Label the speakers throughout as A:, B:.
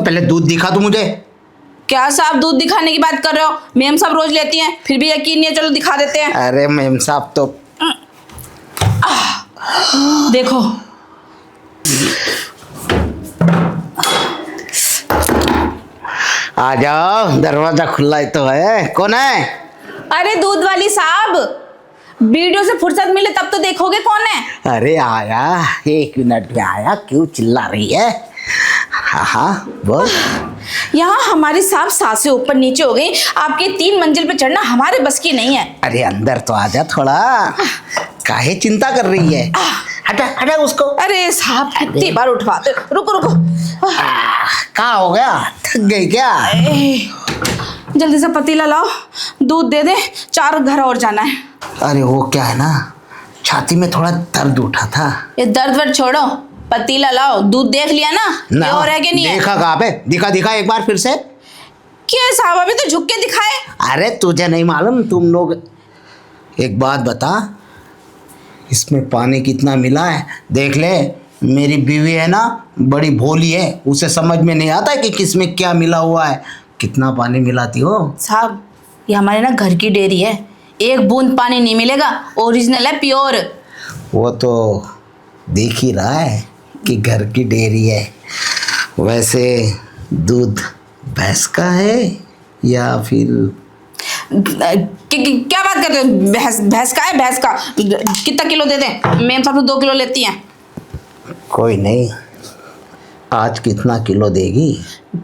A: पहले दूध दिखा तू मुझे।
B: क्या साहब दूध दिखाने की बात कर रहे हो? मेम साहब रोज लेती हैं, फिर भी यकीन नहीं है, चलो दिखा देते हैं।
A: अरे मेम साहब तो
B: देखो
A: आ जाओ, दरवाजा खुला ही तो है। कौन है?
B: अरे दूध वाली साहब, वीडियो से फुर्सत मिले तब तो देखोगे कौन है।
A: अरे आया, 1 मिनट में आया, क्यों चिल्ला रही है? हाँ हाँ बोल।
B: यहाँ हमारी साहब सांसें ऊपर नीचे हो गई, आपकी 3 मंजिल पे चढ़ना हमारे बस की नहीं है।
A: अरे अंदर तो आजा थोड़ा, काहे चिंता कर रही है? हटा हटा उसको।
B: अरे साहब कितनी बार उठवाते, रुको रुको।
A: क्या हो गया, थक गई क्या?
B: जल्दी से पतीला लाओ, दूध दे दे, 4 घर और जाना है।
A: अरे वो क्या है ना, छाती में थोड़ा दर्द उठा था।
B: ये दर्द वर्द छोड़ो, पतीला लाओ। दूध देख लिया ना, ये और है कि नहीं है?
A: देखा कहाँ पे? दिखा दिखा एक बार फिर से।
B: क्या साहब अभी तो झुक के दिखाए।
A: अरे तुझे नहीं मालूम? तुम लोग एक बात बता, इसमें पानी कितना मिला है देख ले। मेरी बीवी है ना, बड़ी भोली है, उसे समझ में नहीं आता है कि किसमें क्या मिला हुआ है। कितना पानी मिलाती हो?
B: साहब ये हमारे ना घर की डेयरी है, 1 बूंद पानी नहीं मिलेगा, ओरिजिनल है, प्योर।
A: वो तो देख ही रहा है कि घर की डेयरी है। वैसे दूध भैंस का है या फिर
B: क्या बात कर रहे हो? भैंस का है, भैंस का। कितना किलो दे दें? मेम साहब तो 2 किलो लेती हैं।
A: कोई नहीं, आज कितना किलो देगी?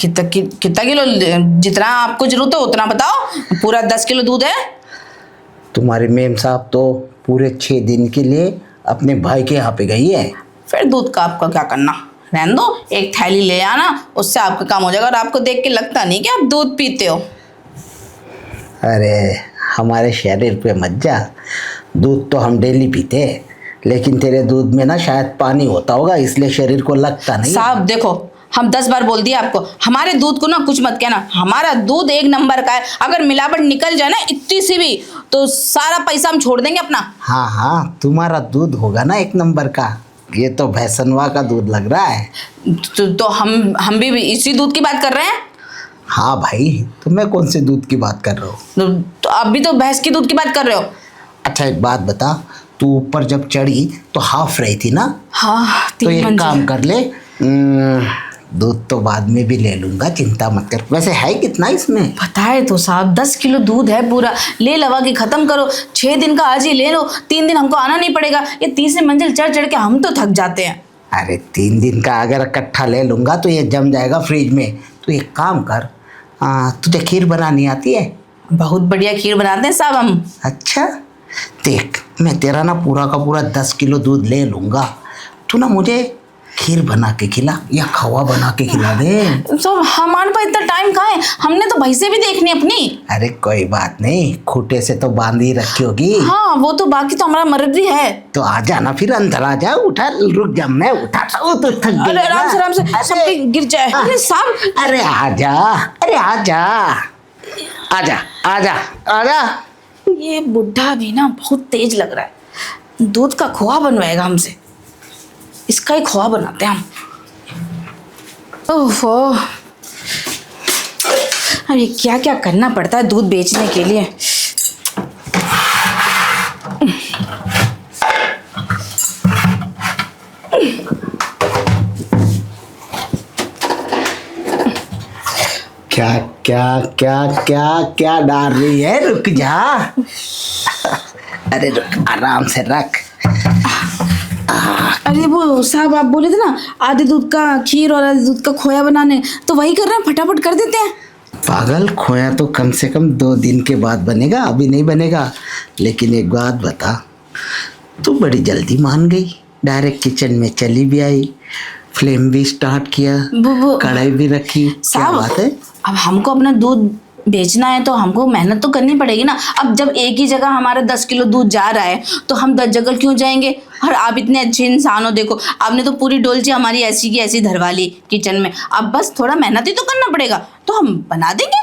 B: कितना किलो? जितना आपको जरूरत है उतना बताओ। पूरा 10 किलो दूध है।
A: तुम्हारी मेम साहब तो पूरे 6 दिन के लिए अपने भाई के यहाँ पे गई है।
B: फिर दूध का आपका क्या करना, रहने दो, 1 थैली ले आना, उससे आपका काम हो जाएगा। और आपको देख के लगता नहीं कि आप दूध पीते हो।
A: अरे हमारे शरीर पे मत जा, दूध तो हम डेली पीते हैं, लेकिन तेरे दूध में ना शायद पानी होता होगा, इसलिए शरीर को लगता नहीं।
B: साहब देखो, हम 10 बार बोल दिया आपको, हमारे दूध को ना कुछ मत कहना। हमारा दूध 1 नंबर का है। अगर मिलावट निकल जाए ना इतनी सी भी, तो सारा पैसा हम छोड़ देंगे अपना।
A: हाँ हाँ, तुम्हारा दूध होगा ना 1 नंबर का। ये तो भैंसनवा का दूध लग रहा है।
B: तो हम भी इसी दूध की बात कर रहे हैं।
A: हाँ भाई, तो मैं कौन से दूध की बात कर रहा हूँ?
B: तो आप भी तो भैंस की दूध की बात कर रहे हो।
A: अच्छा एक बात बता, तू ऊपर जब चढ़ी तो हाफ रही थी ना?
B: हाँ,
A: तो
B: 3
A: एक
B: मंजिल।
A: काम कर ले, दूध तो बाद में भी ले लूंगा, चिंता मत कर। वैसे है कितना इसमें?
B: पता है तो साहब, 10 किलो दूध है पूरा। ले लवा के खत्म करो। 6 दिन का आज ही ले लो, 3 दिन हमको आना नहीं पड़ेगा। ये 30 मंजिल चढ़ चढ़ के हम तो थक जाते हैं।
A: अरे 3 दिन का अगर इकट्ठा ले लूंगा तो ये जम जाएगा फ्रिज में। तो एक काम कर, तुझे खीर बनानी आती है?
B: बहुत बढ़िया खीर बनाते हैं साहब हम।
A: अच्छा देख, मैं तेरा ना पूरा का पूरा 10 किलो दूध ले लूंगा, तू ना मुझे खीर बना के खिला या खवा बना के खिला दे।
B: सब हमारे पास इतना टाइम कहाँ है, हमने तो भैंसे भी देखनी अपनी।
A: अरे कोई बात नहीं, खूटे से तो बांध ही रखी होगी।
B: हाँ वो तो, बाकी तो हमारा मर्जी है।
A: तो आ जाना, फिर अंदर आ जा। उठा, रुक जा, मैं उठाता हूँ तो थक गई।
B: अरे आराम से सबके गिर जाए। अरे साहब,
A: अरे आजा, अरे आजा, आजा आजा आजा।
B: ये बुढ़ा भी ना बहुत तेज लग रहा है। दूध का खोआ बनवाएगा हमसे, इसका ही खोआ बनाते हैं हम। ओहो, अरे क्या क्या करना पड़ता है दूध बेचने के लिए।
A: क्या क्या क्या क्या क्या डाल रही है? रुक जा। अरे रुक, आराम से रख।
B: अरे वो साहब आप बोले थे ना आधे दूध का खीर और आधे दूध का खोया बनाने, तो वही कर रहे हैं, फटाफट कर देते हैं।
A: पागल, खोया तो कम से कम 2 दिन के बाद बनेगा, अभी नहीं बनेगा। लेकिन एक बात बता, तू बड़ी जल्दी मान गई, डायरेक्ट किचन में चली भी आई, फ्लेम भी स्टार्ट किया, कढ़ाई भी रखी। क्या बात है?
B: अब हमको अपना दूध बेचना है तो हमको मेहनत तो करनी पड़ेगी ना। अब जब एक ही जगह हमारा 10 किलो दूध जा रहा है तो हम 10 जगह क्यों जाएंगे? और आप इतने अच्छे इंसान हो, देखो आपने तो पूरी डोलची हमारी ऐसी की ऐसी धरवा ली किचन में। अब बस थोड़ा मेहनत ही तो करना पड़ेगा, तो हम बना देंगे।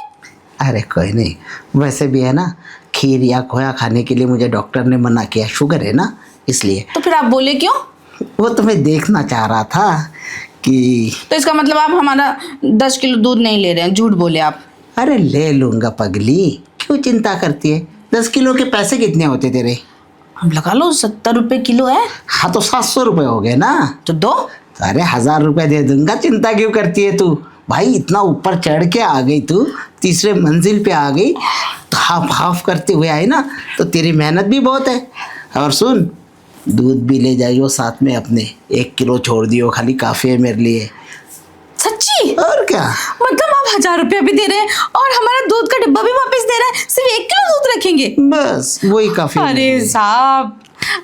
A: अरे कोई नहीं, वैसे भी है ना, खीर या खोया खाने के लिए मुझे डॉक्टर ने मना किया, शुगर है ना इसलिए।
B: तो फिर आप बोले क्यों?
A: वो तो मैं देखना चाह रहा था कि
B: तो इसका मतलब आप हमारा 10 किलो दूध नहीं ले रहे हैं, झूठ बोले आप।
A: अरे ले लूंगा पगली, क्यों चिंता करती है? 10 किलो के पैसे कितने होते तेरे?
B: हम लगा लो 70 रुपए किलो है।
A: हाँ तो 700 रुपये हो गए ना।
B: तो दो।
A: अरे 1000 रुपये दे दूंगा, चिंता क्यों करती है तू? भाई इतना ऊपर चढ़ के आ गई तू, तीसरे मंजिल पे आ गई, तो हाफ हाफ करते हुए आई ना, तो तेरी मेहनत भी बहुत है। और सुन, दूध भी ले जाइयो साथ में अपने, 1 किलो छोड़ दियो खाली, काफ़ी है मेरे लिए।
B: सच्ची?
A: और क्या?
B: मतलब आप 1000 रुपया भी दे रहे हैं और हमारा दूध का डिब्बा भी वापस दे रहे हैं, सिर्फ 1 किलो दूध रखेंगे?
A: बस वही काफ़ी।
B: अरे साहब,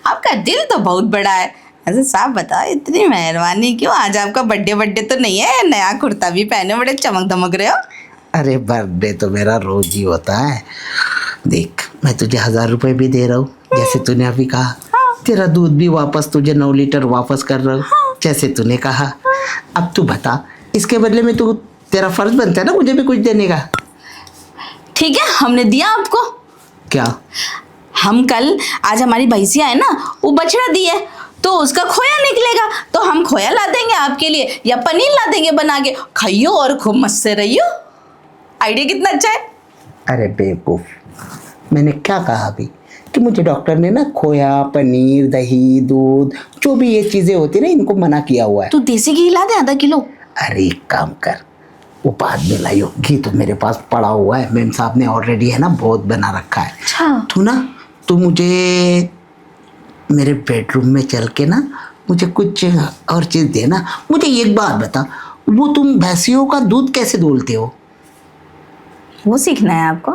B: आपका दिल तो बहुत बड़ा है। ऐसे साहब बताओ, इतनी मेहरबानी क्यों? आज आपका बर्थडे तो नहीं है, नया कुर्ता भी पहने बड़े चमक दमक रहे हो।
A: अरे बर्थडे तो मेरा रोज ही होता है। देख, मैं तुझे 1000 रुपये भी दे रहा हूँ, जैसे तूने अभी कहा। तेरा दूध भी वापस तुझे 9 लीटर वापस कर रहा हूँ, जैसे तूने कहा। अब तू बता, इसके बदले में तू, तेरा फर्ज बनता है ना मुझे भी कुछ देने का।
B: ठीक है, हमने दिया आपको।
A: क्या?
B: हम कल, आज हमारी भैंसिया है ना, वो बछड़ा दी है, तो उसका खोया निकलेगा, तो हम खोया ला देंगे आपके लिए, या पनीर ला देंगे बना के, खाइयो और खूब मस्त से रहियो। आइडिया कितना अच्छा है।
A: अरे बेवकूफ, मैंने क्या कहा अभी कि मुझे डॉक्टर ने ना खोया, पनीर, दही, दूध, जो भी ये चीजें होती है ना, इनको मना किया हुआ है।
B: तू देसी घी ला दे आधा किलो।
A: अरे एक काम कर, वो बाद में लाइयो, घी तो मेरे पास पड़ा हुआ है, मेम साहब ने ऑलरेडी है ना बहुत बना रखा है।
B: अच्छा।
A: तू मुझे मेरे बेडरूम में चल के ना मुझे कुछ और चीज़ देना। मुझे एक बात बता, वो तुम भैंसियों का दूध कैसे दोलते हो?
B: वो सीखना है आपको?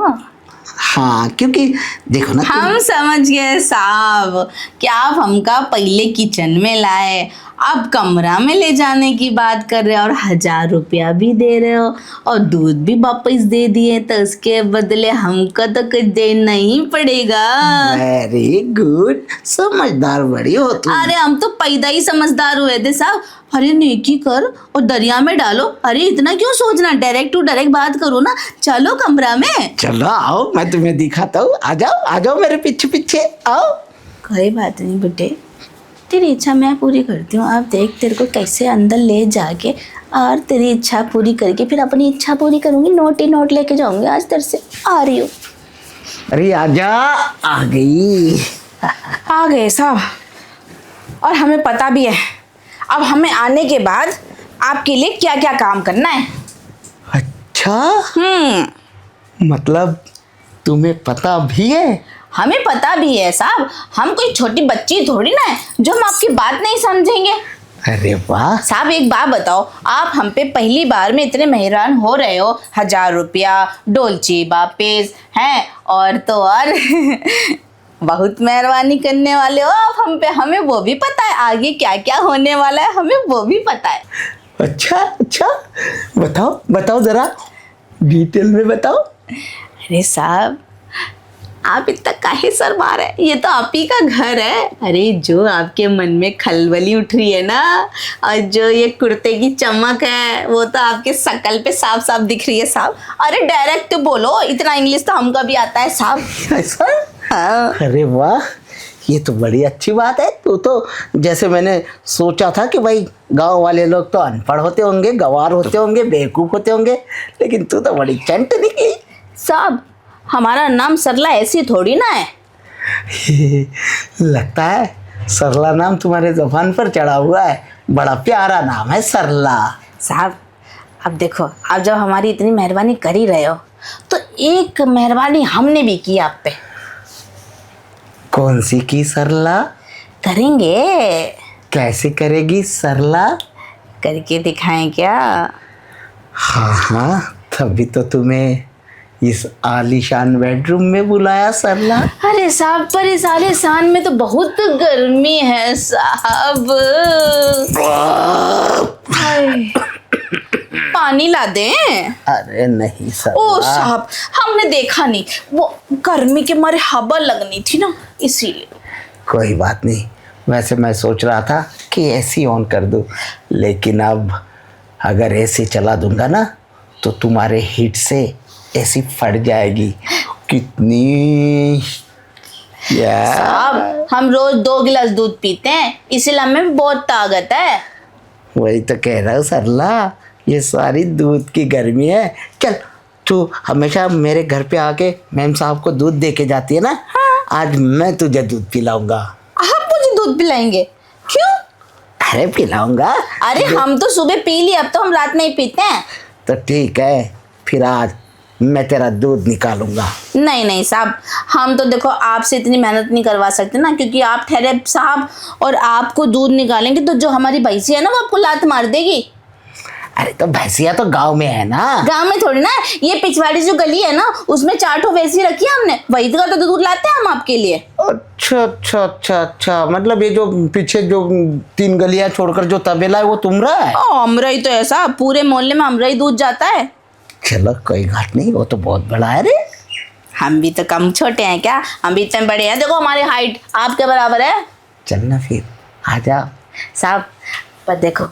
A: हाँ, क्योंकि देखो ना,
B: हम समझ गए साहब कि आप हमका पहले किचन में लाए, अब कमरा में ले जाने की बात कर रहे हो, और 1000 रुपया भी दे रहे हो और दूध भी वापस दे दिए, तो उसके बदले हमको तो कुछ देना ही पड़ेगा।
A: वेरी गुड, समझदार बड़ी हो तुम।
B: अरे हम तो पैदा ही समझदार हुए थे साहब। अरे नेकी कर और दरिया में डालो। अरे इतना क्यों सोचना, डायरेक्ट टू डायरेक्ट बात करो ना। चलो कमरा में।
A: चलो आओ, मैं तुम्हें दिखाता हूँ। आ जाओ आ जाओ, मेरे पीछे पीछे आओ।
B: कोई बात नहीं बेटे, तेरी इच्छा मैं पूरी करती हूँ। आप देख तेरे को कैसे अंदर ले जाके और तेरी इच्छा पूरी करके फिर अपनी इच्छा पूरी करूँगी। नोट ही नोट लेके जाऊँगी आज तेरे से। आ रही हूँ।
A: अरे आजा, आ गई।
B: आ गए साहब, और हमें पता भी है अब हमें आने के बाद आपके लिए क्या क्या काम करना है।
A: अच्छा, मतलब तुम्हें पता भी है?
B: हमें पता भी है साहब, हम कोई छोटी बच्ची थोड़ी ना है जो हम आपकी बात नहीं समझेंगे।
A: अरे वाह
B: साहब, एक बात बताओ, आप हम पे पहली बार में इतने मेहरान हो रहे हो, 1000 रुपया डोलची वापिस हैं, और तो और बहुत मेहरबानी करने वाले हो आप हम पे। हमें वो भी पता है आगे क्या क्या होने वाला है, हमें वो भी पता है।
A: अच्छा, बताओ बताओ जरा डिटेल में बताओ।
B: अरे साहब, आप इतना काहे शर्मा रहे हैं? ये तो आप ही का घर है। अरे जो आपके मन में खलबली उठ रही है ना, और जो ये कुर्ते की चमक है, वो तो आपके शकल पे साफ साफ दिख रही है साहब। अरे डायरेक्ट बोलो, इतना इंग्लिश तो हमको भी आता है साहब।
A: ऐसा?
B: हाँ।
A: अरे वाह, ये तो बड़ी अच्छी बात है। तो जैसे मैंने सोचा था कि भाई गांव वाले लोग तो अनपढ़ होते होंगे, गंवार होते होंगे, बेवकूफ़ होते होंगे, लेकिन तू तो बड़ी चंट निकली।
B: साहब, हमारा नाम सरला ऐसी थोड़ी ना है।
A: लगता है सरला नाम तुम्हारे ज़ुबान पर चढ़ा हुआ है। बड़ा प्यारा नाम है सरला।
B: साहब, अब देखो, आप जब हमारी इतनी मेहरबानी कर ही रहे हो, तो एक मेहरबानी हमने भी की आप पे।
A: कौन सी की सरला?
B: करेंगे।
A: कैसे करेगी सरला?
B: करके दिखाएं क्या?
A: हाँ, तभी तो तुम्हें इस आलीशान बेडरूम में बुलाया सरला।
B: अरे साहब, पर इस आलीशान में तो बहुत गर्मी है साहब। पानी ला दें?
A: अरे नहीं सरला।
B: ओ साहब, हमने देखा नहीं, वो गर्मी के मारे हवा लगनी थी ना, इसीलिए।
A: कोई बात नहीं, वैसे मैं सोच रहा था कि एसी ऑन कर दूं, लेकिन अब अगर एसी चला दूंगा ना तो तुम्हारे हीट से एसी फट जाएगी। कितनी
B: साहब, हम रोज 2 गिलास दूध पीते हैं, इसलिए हमें बहुत ताकत है।
A: वही तो कह रहा हूँ सरला, ये सारी दूध की गर्मी है। चल तू हमेशा मेरे घर पे आके मैम साहब को दूध दे के जाती है ना, आज मैं तुझे दूध पिलाऊंगा।
B: आप मुझे दूध पिलाएंगे? क्यों?
A: अरे पिलाऊंगा।
B: अरे हम तो सुबह पी लिए, अब तो हम रात में ही पीते हैं।
A: तो ठीक है, फिर आज मैं तेरा दूध निकालूंगा।
B: नहीं नहीं साहब, हम तो देखो आपसे इतनी मेहनत नहीं करवा सकते ना, क्योंकि आप ठहरे साहब और आपको दूध निकालेंगे तो जो हमारी भैंसी है ना वो आपको लात मार देगी।
A: अरे तो भैंसिया तो गांव में है ना।
B: गांव में थोड़ी ना, ये पिछवाड़ी जो गली है ना उसमें 4 ठो भैंसी रखी है हमने, वही का तो दूध लाते हैं हम आपके लिए।
A: अच्छा अच्छा अच्छा अच्छा, मतलब ये जो पीछे जो 3 गलियां छोड़कर जो तबेला है वो तुम्हारा है?
B: हमरा ही तो ऐसा, पूरे मोहल्ले में हमरा ही दूध जाता है।
A: चलो कोई घाट नहीं, वो तो बहुत बड़ा है रे।
B: हम भी तो कम छोटे हैं क्या, हम भी इतने बड़े हैं, देखो हमारी हाइट आपके बराबर है।
A: चलना फिर, आ जा।
B: साहब पर देखो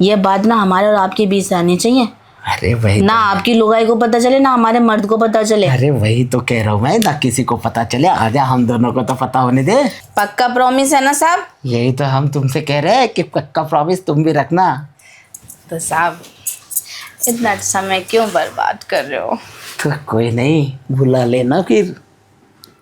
B: ये बात ना हमारे और आपके बीच रहनी चाहिए,
A: अरे वही
B: ना आपकी लुगाई को पता चले ना हमारे मर्द को पता चले।
A: अरे वही तो कह रहा हूँ मैं, ना किसी को पता चले, आजा हम दोनों को तो पता होने दे।
B: पक्का प्रॉमिस है ना साहब?
A: यही तो हम तुमसे कह रहे हैं कि पक्का प्रॉमिस तुम भी रखना।
B: तो साहब इतना समय क्यों बर्बाद कर रहे हो?
A: तो कोई नहीं, बुला लेना फिर।